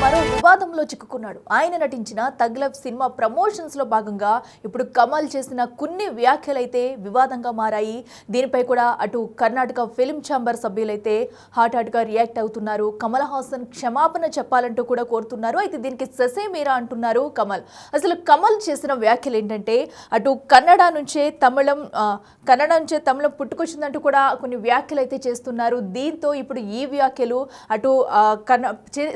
మరో వివాదంలో చిక్కుకున్నాడు. ఆయన నటించిన తగ్ లైఫ్ సినిమా ప్రమోషన్స్ లో భాగంగా ఇప్పుడు కమల్ చేసిన కొన్ని వ్యాఖ్యలైతే వివాదంగా మారాయి. దీనిపై కూడా అటు కర్ణాటక ఫిల్మ్ ఛాంబర్ సభ్యులైతే హాట్ గా రియాక్ట్ అవుతున్నారు. కమల్ హాసన్ క్షమాపణ చెప్పాలంటూ కూడా కోరుతున్నారు. అయితే దీనికి ససే మీరా అంటున్నారు కమల్. అసలు కమల్ చేసిన వ్యాఖ్యలు ఏంటంటే అటు కన్నడ నుంచే తమిళం పుట్టుకొచ్చిందంటూ కూడా కొన్ని వ్యాఖ్యలు అయితే చేస్తున్నారు. దీంతో ఇప్పుడు ఈ వ్యాఖ్యలు అటు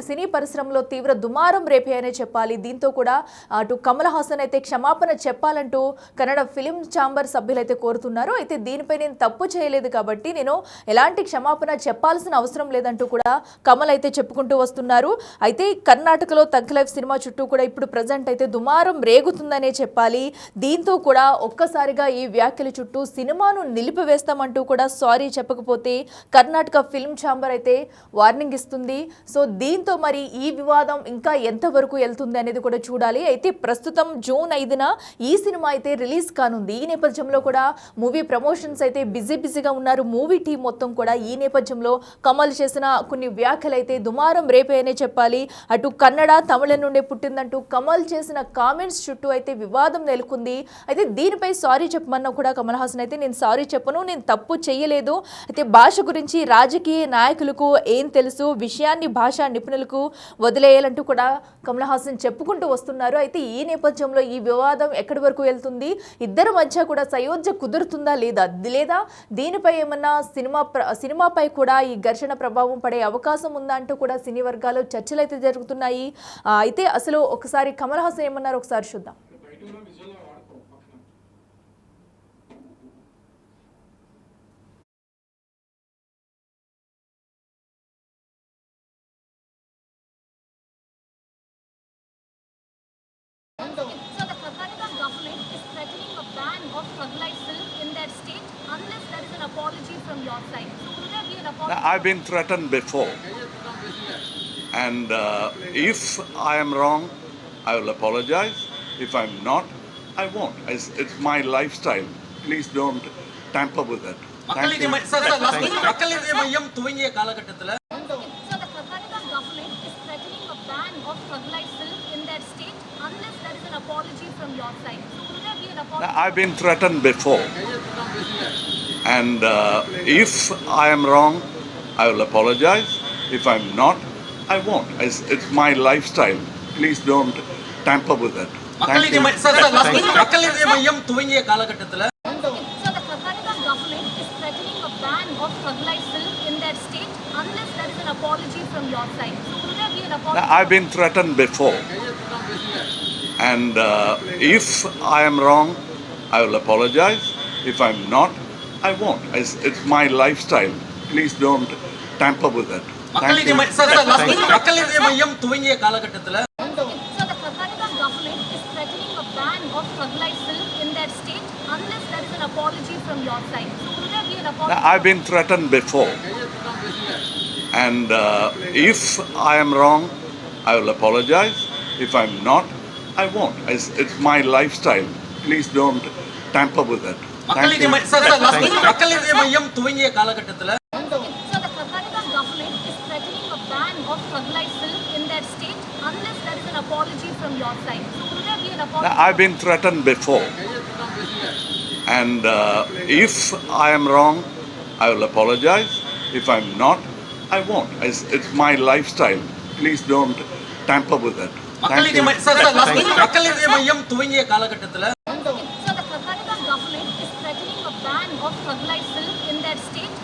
సినీ పరిశ్రమలో తీవ్ర దుమారం రేపాయనే చెప్పాలి. దీంతో కూడా అటు కమల్ హాసన్ అయితే క్షమాపణ చెప్పాలంటూ కన్నడ ఫిల్మ్ ఛాంబర్ సభ్యులైతే కోరుతున్నారు. అయితే దీనిపై నేను తప్పు చేయలేదు కాబట్టి నేను ఎలాంటి క్షమాపణ చెప్పాల్సిన అవసరం లేదంటూ కూడా కమల్ అయితే చెప్పుకుంటూ వస్తున్నారు. అయితే కర్ణాటకలో తగ్ లైఫ్ సినిమా చుట్టూ కూడా ఇప్పుడు ప్రజెంట్ అయితే దుమారం రేగుతుందనే చెప్పాలి. దీంతో కూడా ఒక్కసారిగా ఈ వ్యాఖ్యల చుట్టూ సినిమాను నిలిపివేస్తామంటూ కూడా సారీ చెప్పకపోతే కర్ణాటక ఫిల్మ్ ఛాంబర్ అయితే వార్నింగ్ ఇస్తుంది. సో దీంతో మరి ఈ వివాదం ఇంకా ఎంతవరకు వెళ్తుంది అనేది కూడా చూడాలి. అయితే ప్రస్తుతం జూన్ 5న ఈ సినిమా అయితే రిలీజ్ కానుంది. ఈ నేపథ్యంలో కూడా మూవీ ప్రమోషన్స్ అయితే బిజీగా ఉన్నారు మూవీ టీం మొత్తం కూడా. ఈ నేపథ్యంలో కమల్ చేసిన కొన్ని వ్యాఖ్యలు అయితే దుమారం రేపాయనే చెప్పాలి. అటు కన్నడ తమిళం నుండి పుట్టిందంటూ కమల్ చేసిన కామెంట్స్ చుట్టూ అయితే వివాదం నెలకొంది. అయితే దీనిపై సారీ చెప్పమన్నా కూడా కమల్ హాసన్ అయితే నేను సారీ చెప్పను, నేను తప్పు చేయలేదు. అయితే భాష గురించి రాజకీయ నాయకులకు ఏం తెలుసు, విషయాన్ని భాషా నిపుణులకు వదిలేయాలంటూ కూడా కమల్ హాసన్ చెప్పుకుంటూ వస్తున్నారు. అయితే ఈ నేపథ్యంలో ఈ వివాదం ఎక్కడి వరకు వెళ్తుంది, ఇద్దరి మధ్య కూడా సయోధ్య కుదురుతుందా లేదా దీనిపై ఏమన్నా సినిమాపై కూడా ఈ ఘర్షణ ప్రభావం పడే అవకాశం ఉందా అంటూ కూడా సినీ వర్గాల్లో చర్చలు అయితే జరుగుతున్నాయి. అయితే అసలు ఒకసారి కమల్ హాసన్ ఏమన్నారు ఒకసారి చూద్దాం. So the Karnataka government is threatening a ban of Thug Life film in their state unless there is an apology from your side. So will there be an apology? I've been threatened before, and if I am wrong, I will apologize. If I'm not, I won't. It's my lifestyle. Please don't tamper with it. Thank you. So the Karnataka government is threatening a ban of Thug Life film in their state unless there is an apology from your side. So will there be an apology? I've been threatened before, and if I am wrong, I will apologize. If I'm not, I won't. It's my lifestyle. Please don't tamper with it. Thank you. So the Karnataka government is threatening a ban of Thug Life film in their state unless there is an apology from your side. So will there be an apology? I've been threatened before, and if I am wrong, I will apologize. If I'm not, I won't. It's my lifestyle. Please don't tamper with it. Thank you. So the Karnataka government is threatening a ban of Thug Life film in their state unless there is an apology from your side. So will there be an apology? I've been threatened before, and if I am wrong, I will apologize. If I'm not, I won't. It's my lifestyle. Please don't tamper with it. Thank you. So the Karnataka government is threatening a ban of Thug Life film in their state unless there is an apology from your side. So will there be an apology? I've been threatened before, and if I am wrong, I will apologize. If I'm not, I won't. It's my lifestyle. Please don't tamper with it. Thank you. So the Karnataka government is threatening a ban of Thug Life film in their state.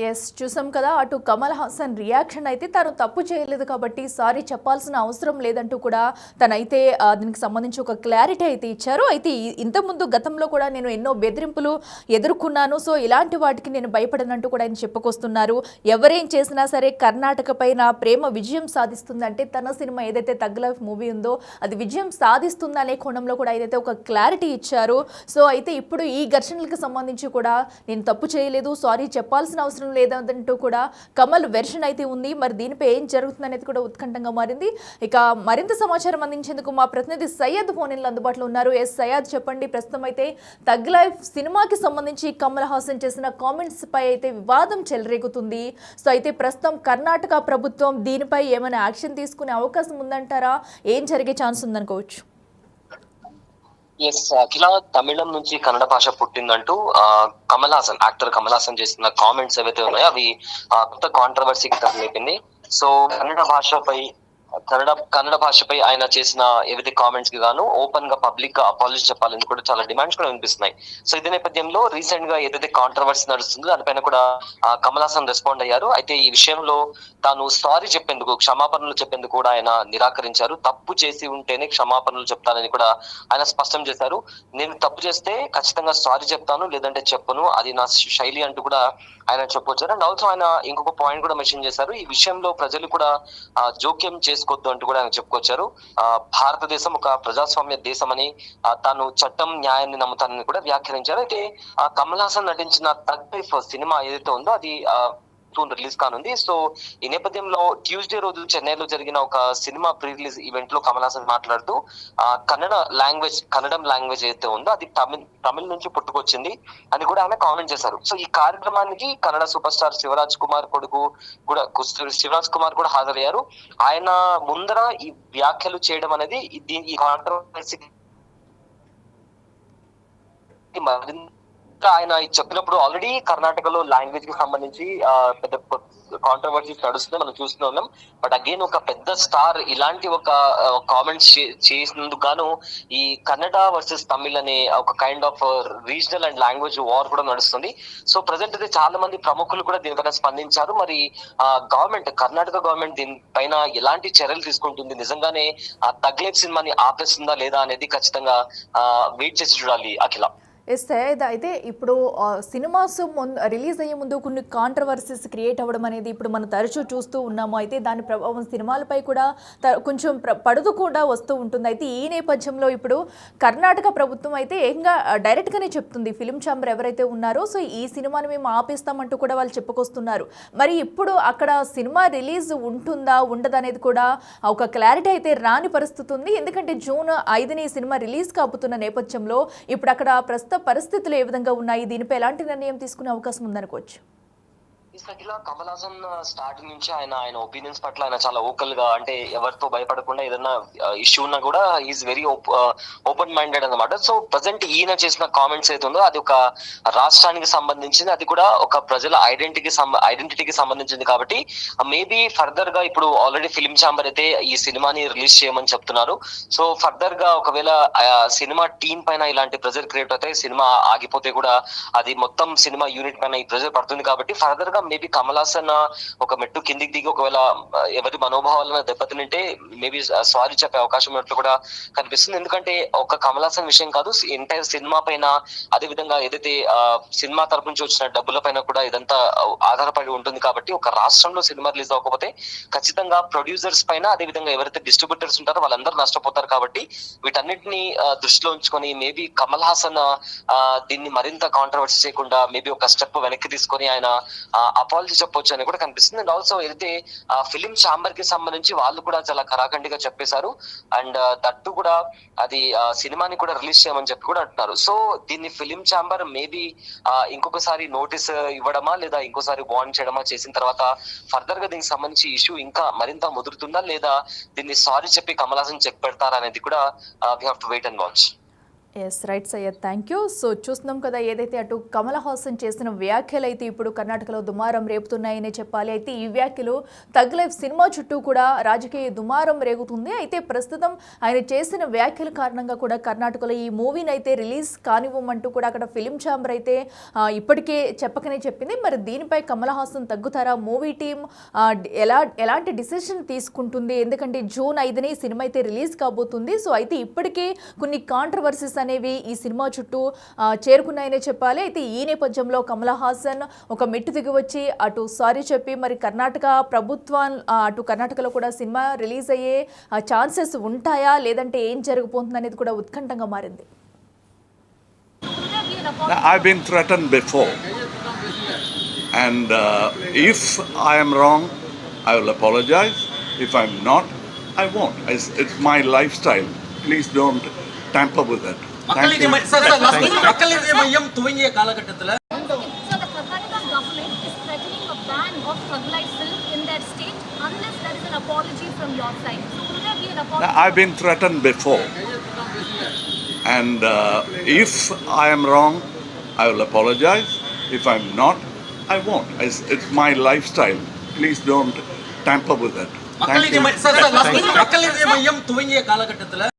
Yes చూసాం కదా, అటు Kamal Haasan reaction అయితే తను తప్పు చేయలేదు కాబట్టి sorry చెప్పాల్సిన అవసరం లేదంటూ కూడా తనైతే దీనికి సంబంధించి ఒక క్లారిటీ అయితే ఇచ్చారు. అయితే ఇంతకుముందు గతంలో కూడా నేను ఎన్నో బెదిరింపులు ఎదుర్కొన్నాను, సో ఇలాంటి వాటికి నేను భయపడనంటూ కూడా ఆయన చెప్పుకొస్తున్నారు. ఎవరేం చేసినా సరే కర్ణాటకపై నా ప్రేమ విజయం సాధిస్తుందంటే తన సినిమా ఏదైతే తగ్ లైఫ్ మూవీ ఉందో అది విజయం సాధిస్తుందనే కోణంలో కూడా ఏదైతే ఒక క్లారిటీ ఇచ్చారు. సో అయితే ఇప్పుడు ఈ ఘర్షణలకు సంబంధించి కూడా నేను తప్పు చేయలేదు, సారీ చెప్పాల్సిన అవసరం లేదంటూ కూడా కమల్ వెర్షన్ అయితే ఉంది. మరి దీనిపై ఏం జరుగుతుందనేది కూడా ఉత్కంఠంగా మారింది. ఇక మరింత సమాచారం అందించేందుకు మా ప్రతినిధి సయ్యద్ ఫోన్లో అందుబాటులో ఉన్నారు. సయ్యద్, చెప్పండి. ప్రస్తుతం అయితే తగ్ లైఫ్ సినిమాకి సంబంధించి కమల్ హాసన్ చేసిన కామెంట్స్ పై అయితే వివాదం చెలరేగుతుంది. సో అయితే ప్రస్తుతం కర్ణాటక ప్రభుత్వం దీనిపై ఏమైనా యాక్షన్ తీసుకునే అవకాశం ఉందంటారా? ఏం జరిగే ఛాన్స్ ఉందనుకోవచ్చు? ఎస్, అఖిల, తమిళం నుంచి కన్నడ భాష పుట్టిందంటూ యాక్టర్ కమల్ హాసన్ చేసిన కామెంట్స్ ఏవైతే ఉన్నాయో అవి కొత్త కాంట్రవర్సీకి తరలిపోయింది. సో కన్నడ భాషపై ఆయన చేసిన ఏవైతే కామెంట్స్ కి గాను ఓపెన్ గా పబ్లిక్ గా అపాలజీ చెప్పాలని కూడా చాలా డిమాండ్స్ కూడా వినిపిస్తున్నాయి. సో ఇదే నేపథ్యంలో రీసెంట్ గా ఏదైతే కాంట్రవర్సీ నడుస్తుందో దానిపైన కూడా కమల్ హాసన్ రెస్పాండ్ అయ్యారు. అయితే ఈ విషయంలో తాను సారీ చెప్పేందుకు, క్షమాపణలు చెప్పేందుకు కూడా ఆయన నిరాకరించారు. తప్పు చేసి ఉంటేనే క్షమాపణలు చెప్తానని కూడా ఆయన స్పష్టం చేశారు. నేను తప్పు చేస్తే ఖచ్చితంగా సారీ చెప్తాను, లేదంటే చెప్పను, అది నా శైలి అంటూ కూడా ఆయన చెప్పొచ్చారు. అండ్ ఆల్సో ఆయన ఇంకొక పాయింట్ కూడా మెన్షన్ చేశారు. ఈ విషయంలో ప్రజలు కూడా జోక్యం చేసుకోవద్దు అంటూ కూడా ఆయన చెప్పుకొచ్చారు. భారతదేశం ఒక ప్రజాస్వామ్య దేశం అని, తాను చట్టం న్యాయాన్ని నమ్ముతానని కూడా వ్యాఖ్యానించారు. అయితే కమల్ హాసన్ నటించిన తగ్ లైఫ్ సినిమా ఏదైతే ఉందో అది రిలీజ్ కానుంది. సో ఈ నేపథ్యంలో ట్యూస్డే రోజు చెన్నైలో జరిగిన ఒక సినిమా ప్రీ రిలీజ్ ఈవెంట్ లో కమల్ హాసన్ మాట్లాడుతూ కన్నడం లాంగ్వేజ్ ఏదైతే ఉందో అది తమిళ నుంచి పుట్టుకొచ్చింది అని కూడా ఆమె కామెంట్ చేశారు. సో ఈ కార్యక్రమానికి కన్నడ సూపర్ స్టార్ శివరాజ్ కుమార్ కూడా హాజరయ్యారు. ఆయన ముందర ఈ వ్యాఖ్యలు చేయడం అనేది ఈ కాంట్రవర్సీ ఆయన చెప్పినప్పుడు ఆల్రెడీ కర్ణాటకలో లాంగ్వేజ్ కి సంబంధించి పెద్ద కాంట్రవర్సీస్ నడుస్తుంది, మనం చూస్తూనే ఉన్నాం. బట్ అగైన్ ఒక పెద్ద స్టార్ ఇలాంటి ఒక కామెంట్స్ చేసినందుకు గాను ఈ కన్నడ వర్సెస్ తమిళ్ అనే ఒక kind of regional and language war కూడా నడుస్తుంది. సో ప్రజెంట్ అయితే చాలా మంది ప్రముఖులు కూడా దీనిపైన స్పందించారు. మరి కర్ణాటక గవర్నమెంట్ దీనిపైన ఎలాంటి చర్యలు తీసుకుంటుంది, నిజంగానే ఆ తగ్ లైఫ్ సినిమాని ఆపేస్తుందా లేదా అనేది ఖచ్చితంగా వెయిట్ చేసి చూడాలి అఖిల. అయితే ఇప్పుడు సినిమాస్ రిలీజ్ అయ్యే ముందు కొన్ని కాంట్రవర్సీస్ క్రియేట్ అవ్వడం అనేది ఇప్పుడు మనం తరచూ చూస్తూ ఉన్నాము. అయితే దాని ప్రభావం సినిమాలపై కూడా కొంచెం పడుతూ కూడా వస్తూ ఉంటుంది. అయితే ఈ నేపథ్యంలో ఇప్పుడు కర్ణాటక ప్రభుత్వం అయితే ఏకంగా డైరెక్ట్గానే చెప్తుంది, ఫిలిం ఛాంబర్ ఎవరైతే ఉన్నారో సో ఈ సినిమాని మేము ఆపేస్తామంటూ కూడా వాళ్ళు చెప్పుకొస్తున్నారు. మరి ఇప్పుడు అక్కడ సినిమా రిలీజ్ ఉంటుందా ఉండదా అనేది కూడా ఒక క్లారిటీ అయితే రాని పరిస్థితి ఉంది. ఎందుకంటే June 5ని సినిమా రిలీజ్ కాబోతున్న నేపథ్యంలో ఇప్పుడు అక్కడ పరిస్థితులు ఏ విధంగా ఉన్నాయి, దీనిపై ఎలాంటి నిర్ణయం తీసుకునే అవకాశం ఉందనుకోవచ్చు? కమల్ హాసన్ స్టార్టింగ్ నుంచి ఆయన ఒపీనియన్స్ పట్ల ఆయన చాలా ఓకల్ గా, అంటే ఎవరితో భయపడకుండా ఏదైనా ఇష్యూ ఉన్నా కూడా ఈజ్ వెరీ ఓపెన్ మైండెడ్ అన్నమాట. సో ప్రజెంట్ ఈయన చేసిన కామెంట్స్ అయితే ఉందో అది ఒక రాష్ట్రానికి సంబంధించింది, అది కూడా ఒక ప్రజల ఐడెంటిటీకి సంబంధించింది. కాబట్టి మేబీ ఫర్దర్ గా ఇప్పుడు ఆల్రెడీ ఫిలిం ఛాంబర్ అయితే ఈ సినిమాని రిలీజ్ చేయమని చెప్తున్నారు. సో ఫర్దర్ గా ఒకవేళ సినిమా టీం పైన ఇలాంటి ప్రెజర్ క్రియేట్ అయితే సినిమా ఆగిపోతే కూడా అది మొత్తం సినిమా యూనిట్ పైన ఈ ప్రెజర్ పడుతుంది. కాబట్టి ఫర్దర్ గా మేబీ కమల్ హాసన్ ఒక మెట్టు కిందికి దిగి ఒకవేళ ఎవరి మనోభావాలను దెబ్బతింటే మేబీ సారీ చెప్పే అవకాశం ఉన్నట్లు కూడా కనిపిస్తుంది. ఎందుకంటే ఒక కమల్ హాసన్ విషయం కాదు, ఎంటైర్ సినిమా పైన, అదే విధంగా ఏదైతే సినిమా తరపు నుంచి వచ్చిన డబ్బుల పైన కూడా ఇదంతా ఆధారపడి ఉంటుంది. కాబట్టి ఒక రాష్ట్రంలో సినిమా రిలీజ్ అవ్వకపోతే ఖచ్చితంగా ప్రొడ్యూసర్స్ పైన, అదే విధంగా ఎవరైతే డిస్ట్రిబ్యూటర్స్ ఉంటారో వాళ్ళందరూ నష్టపోతారు. కాబట్టి వీటన్నిటిని దృష్టిలో ఉంచుకొని మేబీ కమల్ హాసన్ దీన్ని మరింత కాంట్రవర్సీ చేయకుండా మేబీ ఒక స్టెప్ వెనక్కి తీసుకొని ఆయన అపాలజీ చెప్పొచ్చు అని కూడా కనిపిస్తుంది. అండ్ ఆల్సో ఏదైతే ఫిలిం ఛాంబర్ కి సంబంధించి వాళ్ళు కూడా చాలా కరాఖండిగా చెప్పేశారు. అండ్ దట్టు కూడా అది సినిమాని కూడా రిలీజ్ చేయమని చెప్పి కూడా అంటున్నారు. సో దీన్ని ఫిలిం ఛాంబర్ మేబీ ఇంకొకసారి నోటీస్ ఇవ్వడమా లేదా ఇంకోసారి వార్న్ చేయడమా చేసిన తర్వాత ఫర్దర్ గా దీనికి సంబంధించి ఇష్యూ ఇంకా మరింత ముదురుతుందా లేదా దీన్ని సారీ చెప్పి కమల్ హాసన్ చెక్ పెడతారా అనేది కూడా we have to wait and watch. Yes right Syed, thank you. So చూస్తున్నాం కదా, ఏదైతే అటు కమల్ హాసన్ చేసిన వ్యాఖ్యలు అయితే ఇప్పుడు కర్ణాటకలో దుమారం రేపుతున్నాయనే చెప్పాలి. అయితే ఈ వ్యాఖ్యలు తగ్ లైఫ్ సినిమా చుట్టూ కూడా రాజకీయ దుమారం రేగుతుంది. అయితే ప్రస్తుతం ఆయన చేసిన వ్యాఖ్యల కారణంగా కూడా కర్ణాటకలో ఈ మూవీని అయితే రిలీజ్ కానివ్వమంటూ కూడా అక్కడ ఫిలిం ఛాంబర్ అయితే ఇప్పటికే చెప్పకనే చెప్పింది. మరి దీనిపై కమల్ హాసన్ తగ్గుతారా, మూవీ టీం ఎలాంటి డిసిషన్ తీసుకుంటుంది? ఎందుకంటే June 5ని సినిమా అయితే రిలీజ్ కాబోతుంది. సో అయితే ఇప్పటికే కొన్ని కాంట్రవర్సీస్ అనేవి ఈ సినిమా చుట్టూ చేరుకున్నాయనే చెప్పాలి. అయితే ఈ నేపథ్యంలో కమల్ హాసన్ ఒక మెట్టు దిగి వచ్చి అటు సారీ చెప్పి మరి కర్ణాటక ప్రభుత్వం అటు కర్ణాటకలో కూడా సినిమా రిలీజ్ అయ్యే ఛాన్సెస్ ఉంటాయా లేదంటే ఏం జరగబోతుంది అనేది కూడా ఉత్కంఠంగా మారింది. I've been threatened before. And if I am wrong, I will apologize. If I'm not, I won't. It's my lifestyle. Please don't tamper with it. Thank you. மக்களிதய மையம் துவங்கிய காலகட்டத்தில் So the Karnataka government is threatening a ban of Truglight film in their state unless there is an apology from your side. So will there be an apology? Now, I've been threatened before. And if I am wrong, I will apologize. If I'm not, I won't. It's my lifestyle. Please don't tamper with it. Thank you. மக்களிதய மையம் துவங்கிய காலகட்டத்தில்